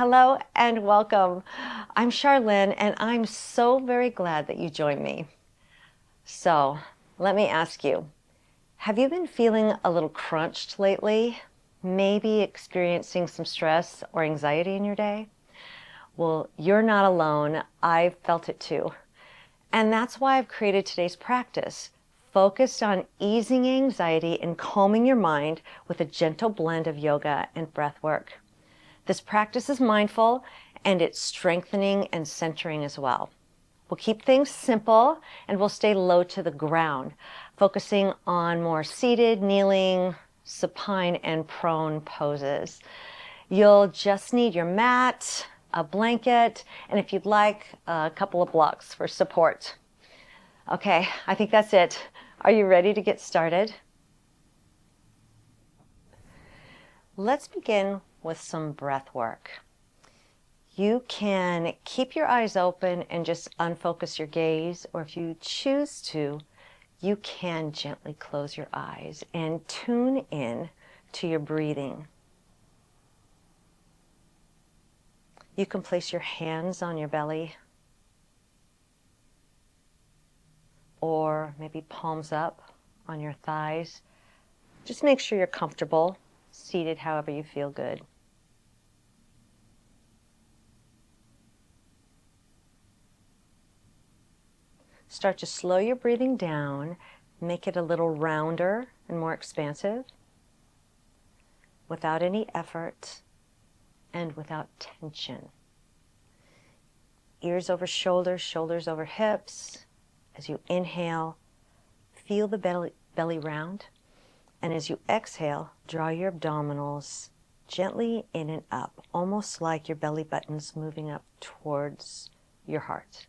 Hello and welcome. I'm Charlene and I'm so very glad that you joined me. So let me ask you, have you been feeling a little crunched lately? Maybe experiencing some stress or anxiety in your day? Well, you're not alone. I've felt it too. And that's why I've created today's practice, focused on easing anxiety and calming your mind with a gentle blend of yoga and breath work. This practice is mindful and it's strengthening and centering as well. We'll keep things simple and we'll stay low to the ground, focusing on more seated, kneeling, supine, and prone poses. You'll just need your mat, a blanket, and if you'd like, a couple of blocks for support. Okay, I think that's it. Are you ready to get started? Let's begin with some breath work. You can keep your eyes open and just unfocus your gaze, or if you choose to, you can gently close your eyes and tune in to your breathing. You can place your hands on your belly, or maybe palms up on your thighs. Just make sure you're comfortable, seated however you feel good. Start to slow your breathing down, make it a little rounder and more expansive, without any effort and without tension. Ears over shoulders, shoulders over hips. As you inhale, feel the belly round. And as you exhale, draw your abdominals gently in and up, almost like your belly button's moving up towards your heart.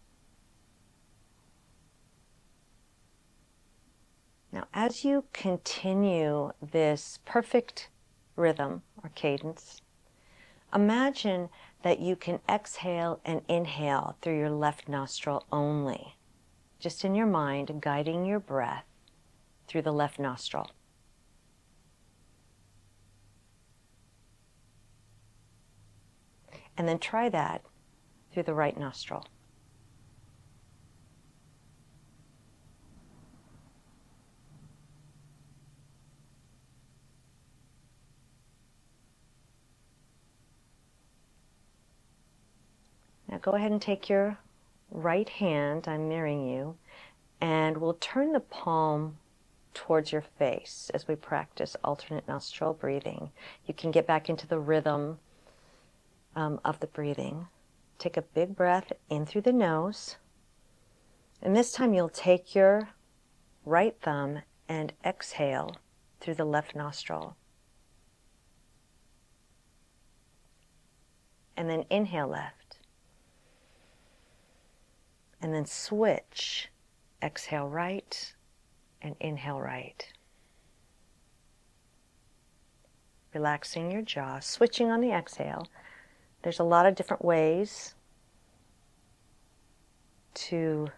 Now, as you continue this perfect rhythm or cadence, imagine that you can exhale and inhale through your left nostril only, just in your mind, guiding your breath through the left nostril. And then try that through the right nostril. Now go ahead and take your right hand, I'm mirroring you, and we'll turn the palm towards your face as we practice alternate nostril breathing. You can get back into the rhythm of the breathing. Take a big breath in through the nose, and this time you'll take your right thumb and exhale through the left nostril. And then inhale left. And then switch. Exhale right and inhale right. Relaxing your jaw, switching on the exhale. There's a lot of different ways to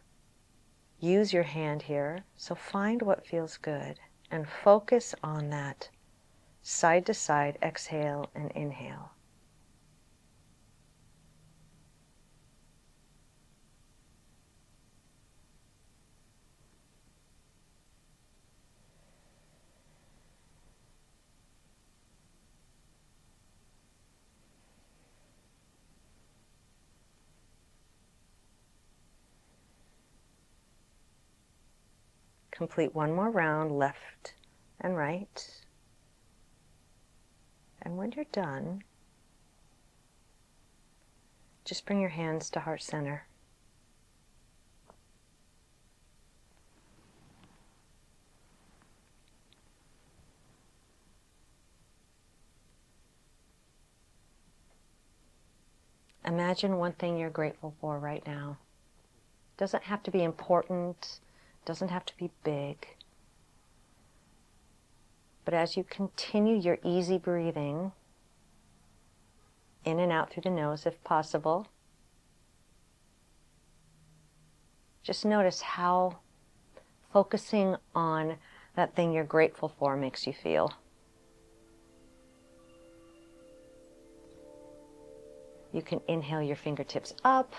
use your hand here, so find what feels good and focus on that side to side exhale and inhale. Complete one more round, left and right. And when you're done, just bring your hands to heart center. Imagine one thing you're grateful for right now. Doesn't have to be important, doesn't have to be big. But as you continue your easy breathing, in and out through the nose if possible, just notice how focusing on that thing you're grateful for makes you feel. You can inhale your fingertips up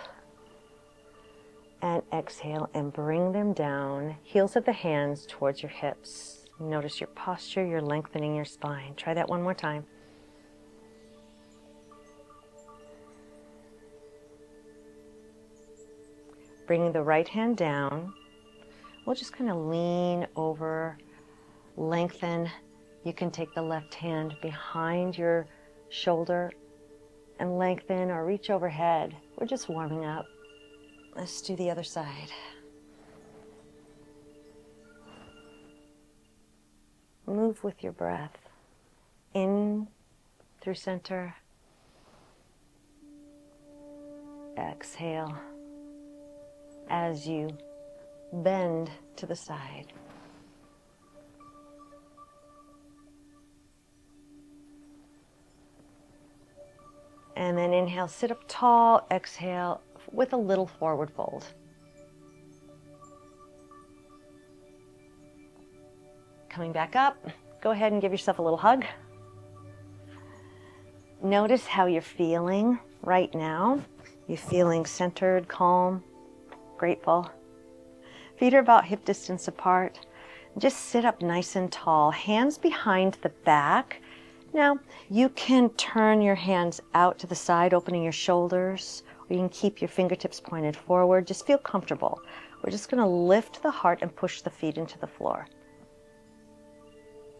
and exhale and bring them down, heels of the hands towards your hips. Notice your posture, you're lengthening your spine. Try that one more time. Bringing the right hand down, we'll just kind of lean over, lengthen. You can take the left hand behind your shoulder and lengthen or reach overhead. We're just warming up. Let's do the other side. Move with your breath. In through center. Exhale as you bend to the side. And then inhale, sit up tall. Exhale with a little forward fold. Coming back up, go ahead and give yourself a little hug. Notice how you're feeling right now. You're feeling centered, calm, grateful. Feet are about hip distance apart. Just sit up nice and tall, hands behind the back. Now, you can turn your hands out to the side, opening your shoulders, or you can keep your fingertips pointed forward. Just feel comfortable. We're just going to lift the heart and push the feet into the floor.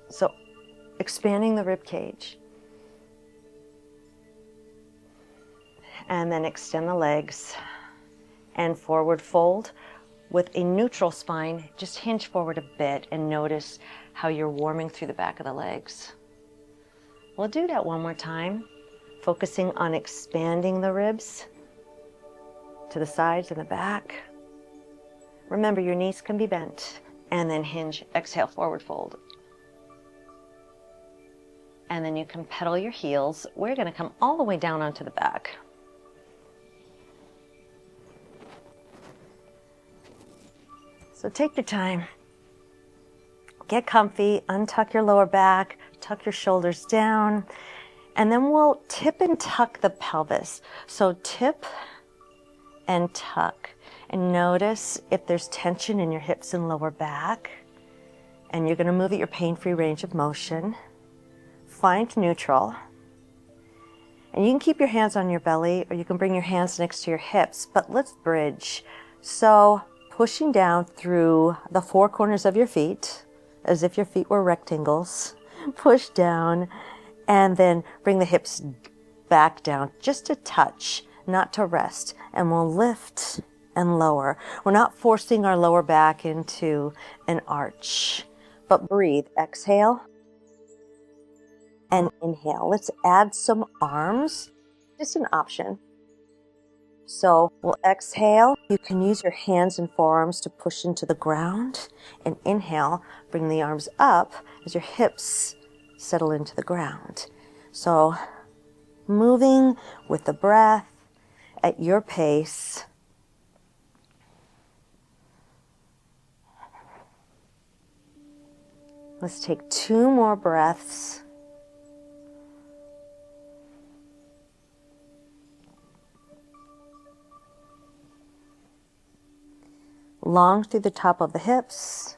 So, expanding the rib cage. And then extend the legs and forward fold. With a neutral spine, just hinge forward a bit and notice how you're warming through the back of the legs. We'll do that one more time, focusing on expanding the ribs to the sides and the back. Remember, your knees can be bent. And then hinge, exhale, forward fold. And then you can pedal your heels. We're going to come all the way down onto the back. So take your time. Get comfy, untuck your lower back, tuck your shoulders down, and then we'll tip and tuck the pelvis. So tip and tuck. And notice if there's tension in your hips and lower back. And you're going to move at your pain-free range of motion. Find neutral. And you can keep your hands on your belly, or you can bring your hands next to your hips, but let's bridge. So pushing down through the four corners of your feet, as if your feet were rectangles. Push down, and then bring the hips back down, just a touch, not to rest. And we'll lift and lower. We're not forcing our lower back into an arch, but breathe. Exhale and inhale. Let's add some arms, just an option. So we'll exhale. You can use your hands and forearms to push into the ground. And inhale, bring the arms up as your hips settle into the ground. So moving with the breath at your pace. Let's take 2 more breaths. Long through the top of the hips,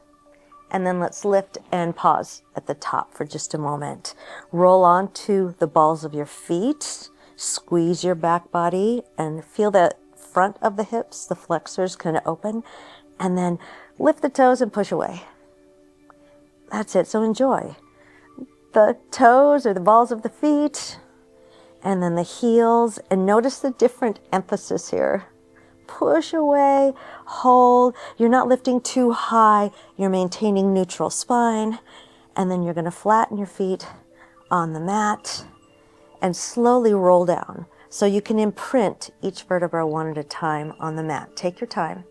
and then let's lift and pause at the top for just a moment. Roll onto the balls of your feet, squeeze your back body, and feel the front of the hips, the flexors kind of open, and then lift the toes and push away. That's it, so enjoy. The toes or the balls of the feet, and then the heels, and notice the different emphasis here. Push away, hold. You're not lifting too high. You're maintaining neutral spine. And then you're going to flatten your feet on the mat and slowly roll down. So you can imprint each vertebra one at a time on the mat. Take your time.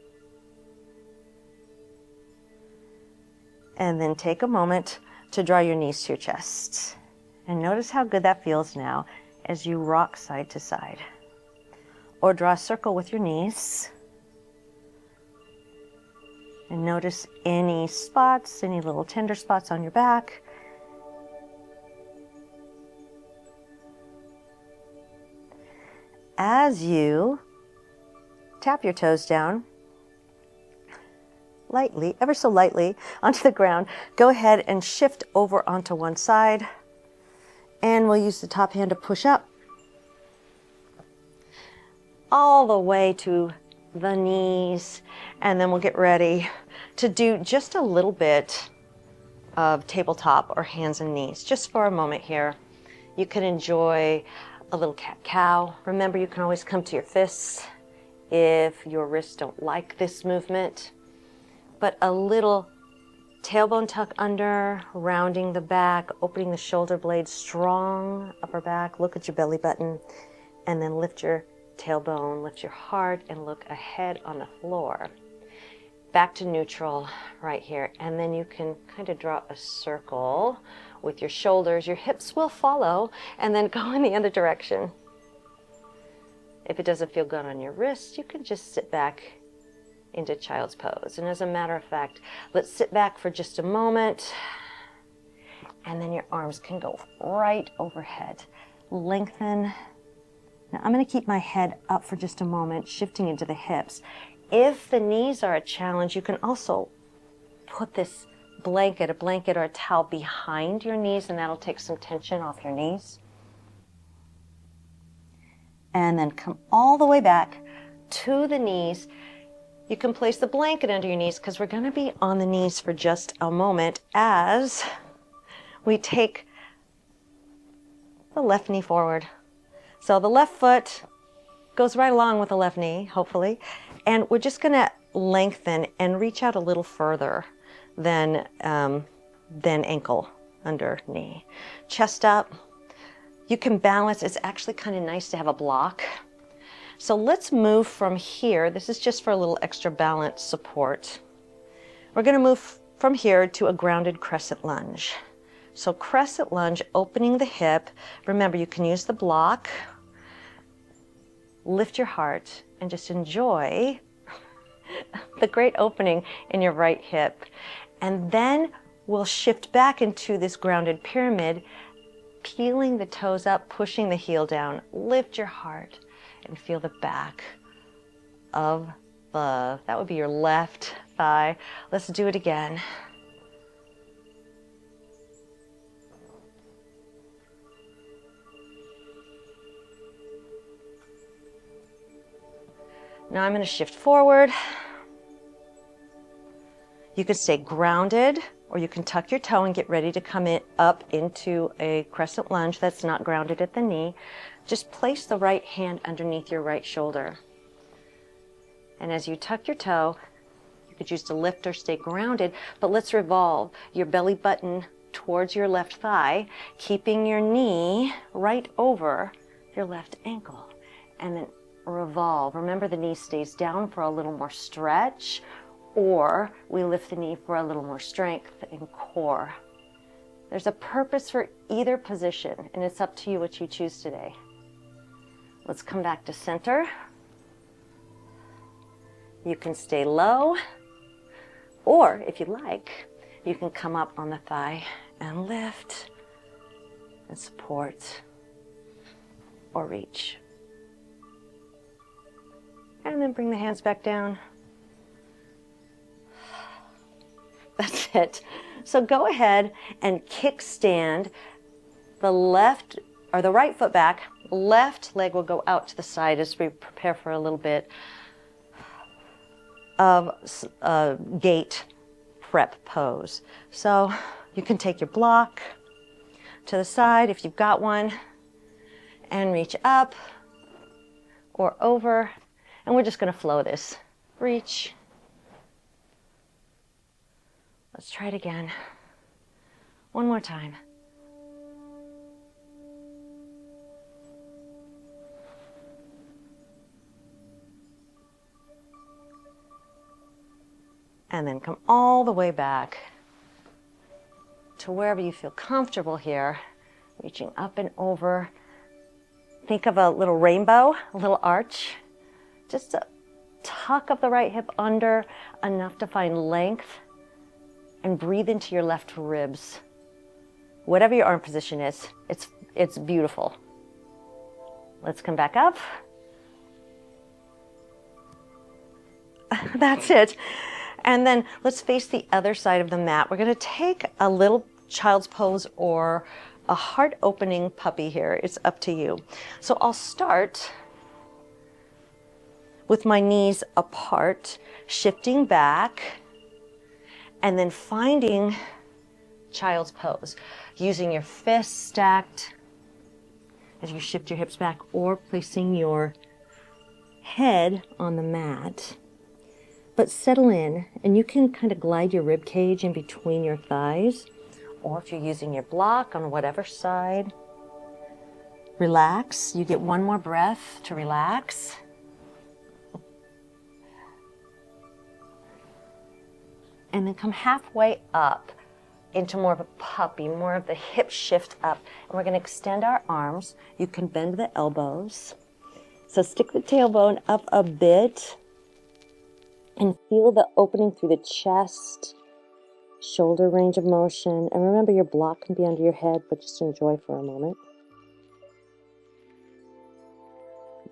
And then take a moment to draw your knees to your chest. And notice how good that feels now as you rock side to side. Or draw a circle with your knees. And notice any spots, any little tender spots on your back. as you tap your toes down, lightly, ever so lightly, onto the ground, go ahead and shift over onto one side, and we'll use the top hand to push up all the way to the knees, and then we'll get ready to do just a little bit of tabletop or hands and knees, just for a moment here. You can enjoy a little cat-cow. Remember, you can always come to your fists if your wrists don't like this movement, but a little tailbone tuck under, rounding the back, opening the shoulder blades, strong upper back, look at your belly button, and then lift your tailbone, lift your heart, and look ahead on the floor. Back to neutral right here, and then you can kind of draw a circle with your shoulders. Your hips will follow, and then go in the other direction. If it doesn't feel good on your wrist, you can just sit back into child's pose. And as a matter of fact, let's sit back for just a moment, and then your arms can go right overhead. Lengthen. Now I'm going to keep my head up for just a moment, shifting into the hips. If the knees are a challenge, you can also put this blanket, a blanket or a towel behind your knees, and that'll take some tension off your knees. And then come all the way back to the knees. You can place the blanket under your knees because we're going to be on the knees for just a moment as we take the left knee forward. So the left foot goes right along with the left knee, hopefully, and we're just going to lengthen and reach out a little further than ankle under knee. Chest up. You can balance. It's actually kind of nice to have a block. So let's move from here. This is just for a little extra balance support. We're going to move from here to a grounded crescent lunge. So crescent lunge, opening the hip. Remember, you can use the block. Lift your heart and just enjoy the great opening in your right hip. And then we'll shift back into this grounded pyramid, peeling the toes up, pushing the heel down. Lift your heart and feel the back of that would be your left thigh. Let's do it again. Now I'm going to shift forward. You can stay grounded, or you can tuck your toe and get ready to come up into a crescent lunge that's not grounded at the knee. Just place the right hand underneath your right shoulder. And as you tuck your toe, you could choose to lift or stay grounded, but let's revolve your belly button towards your left thigh, keeping your knee right over your left ankle. And then revolve. Remember, the knee stays down for a little more stretch, or we lift the knee for a little more strength and core. There's a purpose for either position, and it's up to you what you choose today. Let's come back to center. You can stay low, or if you like, you can come up on the thigh and lift and support or reach. And then bring the hands back down. That's it. So go ahead and kickstand the left or the right foot back. Left leg will go out to the side as we prepare for a little bit of gate prep pose. So you can take your block to the side if you've got one and reach up or over. And we're just going to flow this. Reach. Let's try it again. One more time. And then come all the way back to wherever you feel comfortable here, reaching up and over. Think of a little rainbow, a little arch. Just a tuck of the right hip under, enough to find length, and breathe into your left ribs. Whatever your arm position is, it's beautiful. Let's come back up That's it. And then let's face the other side of the mat. We're going to take a little child's pose or a heart opening puppy here. It's up to you. So I'll start with my knees apart, shifting back, and then finding child's pose, using your fists stacked as you shift your hips back, or placing your head on the mat. But settle in, and you can kind of glide your rib cage in between your thighs, or if you're using your block on whatever side, relax. You get one more breath to relax. And then come halfway up into more of a puppy, more of the hip shift up. And we're going to extend our arms. You can bend the elbows. So stick the tailbone up a bit and feel the opening through the chest, shoulder range of motion. And remember, your block can be under your head, but just enjoy for a moment.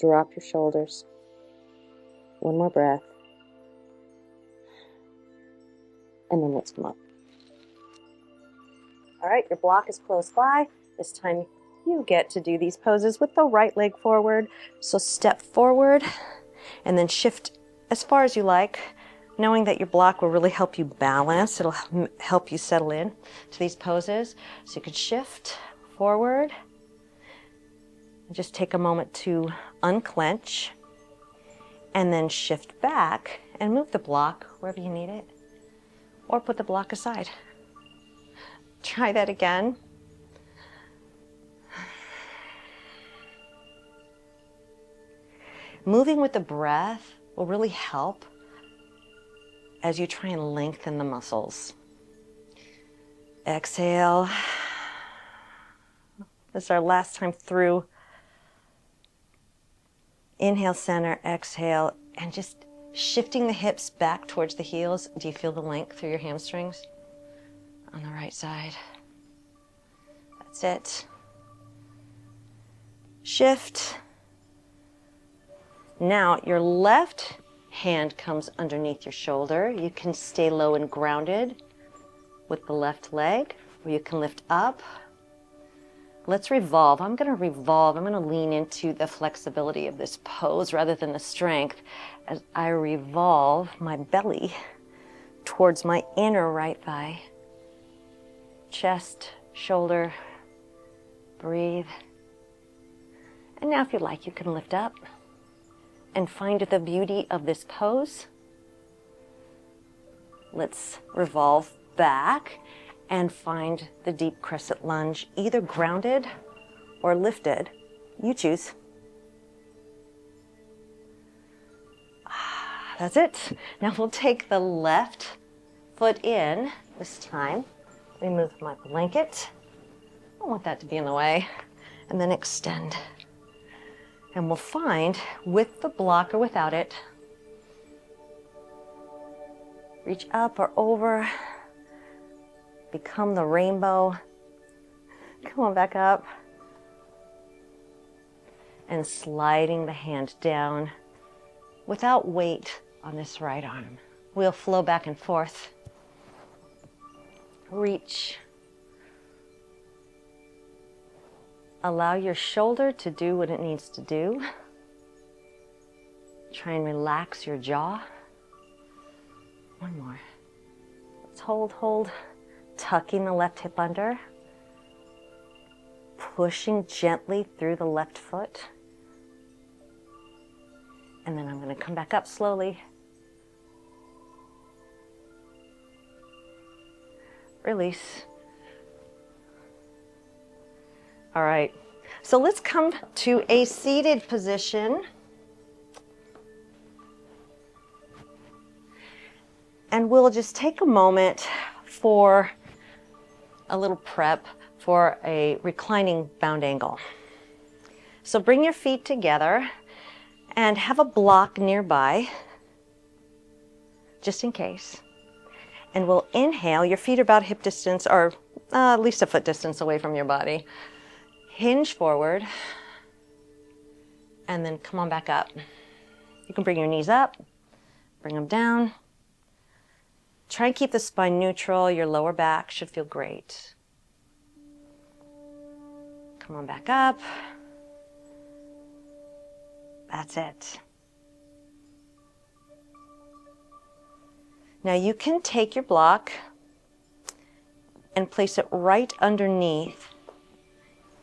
Drop your shoulders. One more breath. And then let's come up. All right, your block is close by. This time you get to do these poses with the right leg forward. So step forward and then shift as far as you like, knowing that your block will really help you balance. It'll help you settle in to these poses. So you could shift forward and just take a moment to unclench and then shift back and move the block wherever you need it, or put the block aside. Try that again. Moving with the breath will really help as you try and lengthen the muscles. Exhale. This is our last time through. Inhale, center, exhale, and just shifting the hips back towards the heels. Do you feel the length through your hamstrings? On the right side. That's it. Shift. Now your left hand comes underneath your shoulder. You can stay low and grounded with the left leg, or you can lift up. Let's revolve. I'm going to revolve. I'm going to lean into the flexibility of this pose rather than the strength as I revolve my belly towards my inner right thigh. Chest, shoulder, breathe. And now if you like, you can lift up and find the beauty of this pose. Let's revolve back and find the deep crescent lunge, either grounded or lifted. You choose. That's it. Now we'll take the left foot in this time. Remove my blanket. I don't want that to be in the way. And then extend. And we'll find, with the block or without it, reach up or over, become the rainbow. Come on back up. And sliding the hand down without weight on this right arm. We'll flow back and forth. Reach. Allow your shoulder to do what it needs to do. Try and relax your jaw. One more. Let's hold. Tucking the left hip under. Pushing gently through the left foot. And then I'm going to come back up slowly. Release. All right, so let's come to a seated position. And we'll just take a moment for a little prep for a reclining bound angle. So bring your feet together and have a block nearby, just in case. And we'll inhale. Your feet are about hip distance, or at least a foot distance away from your body. Hinge forward, and then come on back up. You can bring your knees up, Bring them down. Try and keep the spine neutral. Your lower back should feel great. Come on back up. That's it. Now you can take your block and place it right underneath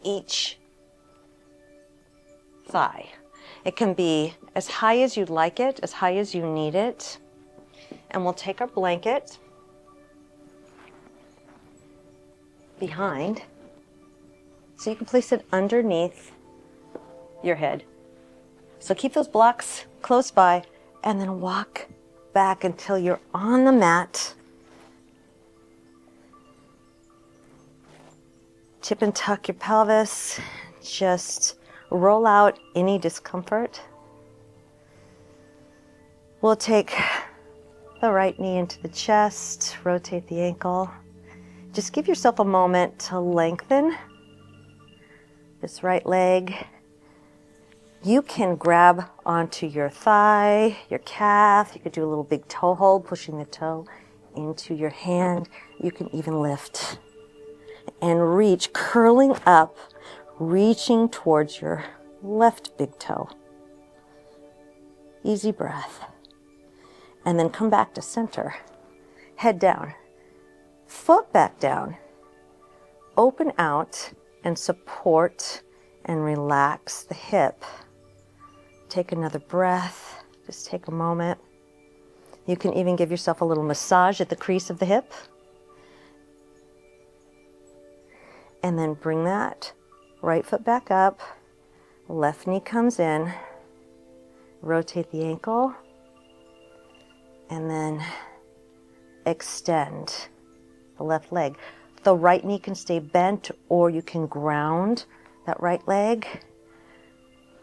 each thigh. It can be as high as you'd like it, as high as you need it. And we'll take our blanket behind, so you can place it underneath your head. So keep those blocks close by and then walk back until you're on the mat. Tip and tuck your pelvis. Just roll out any discomfort. We'll take the right knee into the chest, rotate the ankle. Just give yourself a moment to lengthen this right leg. You can grab onto your thigh, your calf. You could do a little big toe hold, pushing the toe into your hand. You can even lift and reach, curling up, reaching towards your left big toe. Easy breath. And then come back to center. Head down, foot back down. Open out and support and relax the hip. Take another breath. Just take a moment. You can even give yourself a little massage at the crease of the hip. And then bring that right foot back up. Left knee comes in. Rotate the ankle. And then extend the left leg. The right knee can stay bent, or you can ground that right leg.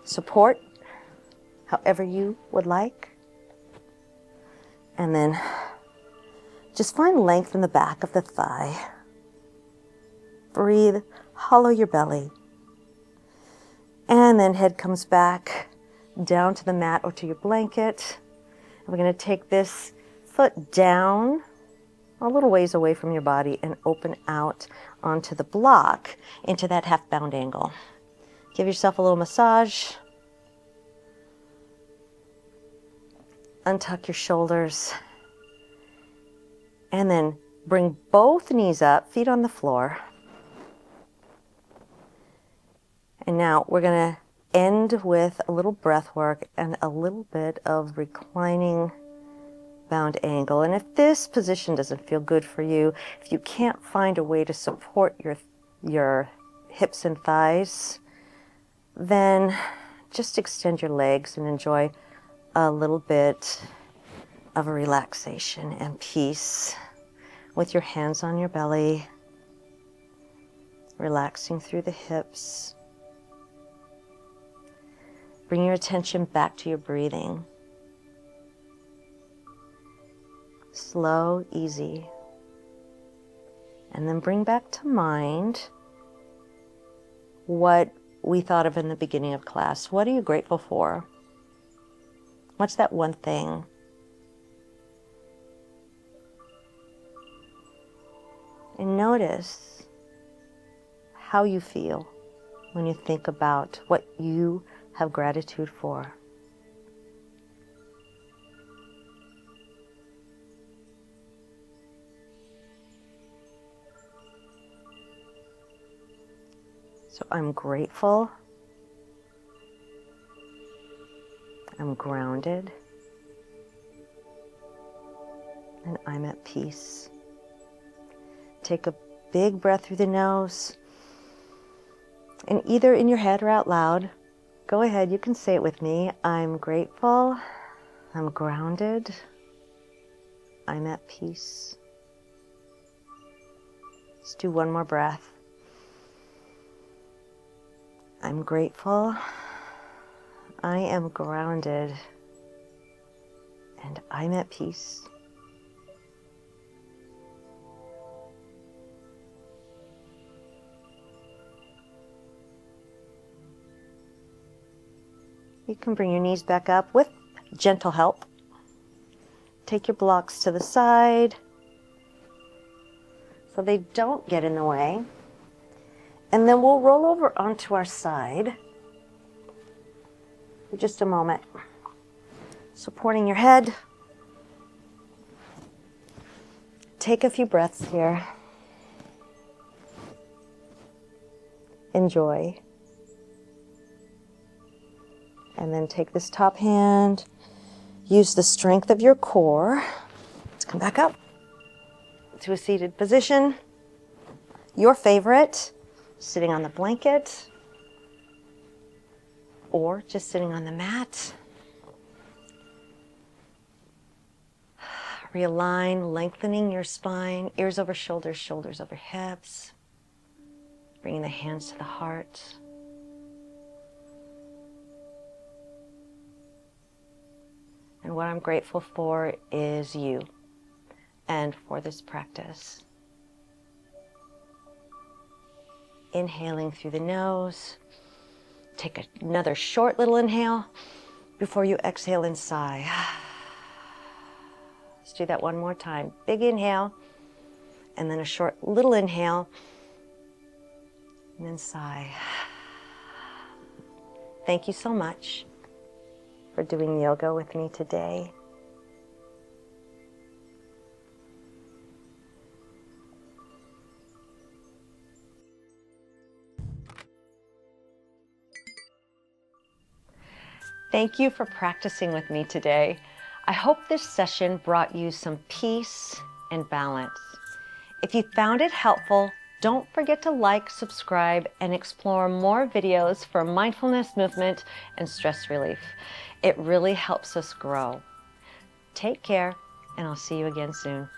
Support however you would like. And then just find length in the back of the thigh. Breathe, hollow your belly. And then head comes back down to the mat or to your blanket. We're going to take this foot down a little ways away from your body and open out onto the block into that half bound angle. Give yourself a little massage. Untuck your shoulders. And then bring both knees up, feet on the floor. And now we're going to end with a little breath work and a little bit of reclining bound angle. And if this position doesn't feel good for you, if you can't find a way to support your hips and thighs, then just extend your legs and enjoy a little bit of a relaxation and peace with your hands on your belly, relaxing through the hips. Bring your attention back to your breathing. Slow, easy. And then bring back to mind what we thought of in the beginning of class. What are you grateful for? What's that one thing? And notice how you feel when you think about what you have gratitude for. So I'm grateful. I'm grounded. And I'm at peace. Take a big breath through the nose. And either in your head or out loud, go ahead, you can say it with me. I'm grateful. I'm grounded. I'm at peace. Let's do one more breath. I'm grateful. I am grounded. And I'm at peace. You can bring your knees back up with gentle help. take your blocks to the side so they don't get in the way. And then we'll roll over onto our side for just a moment. Supporting your head. Take a few breaths here. Enjoy. And then take this top hand. Use the strength of your core. Let's come back up to a seated position. Your favorite, sitting on the blanket or just sitting on the mat. Realign, lengthening your spine, ears over shoulders, shoulders over hips. Bringing the hands to the heart. And what I'm grateful for is you and for this practice. Inhaling through the nose. Take another short little inhale before you exhale and sigh. Let's do that one more time. Big inhale, and then a short little inhale, and then sigh. Thank you so much for doing yoga with me today. Thank you for practicing with me today. I hope this session brought you some peace and balance. If you found it helpful, don't forget to like, subscribe, and explore more videos for mindfulness, movement, and stress relief. It really helps us grow. Take care, and I'll see you again soon.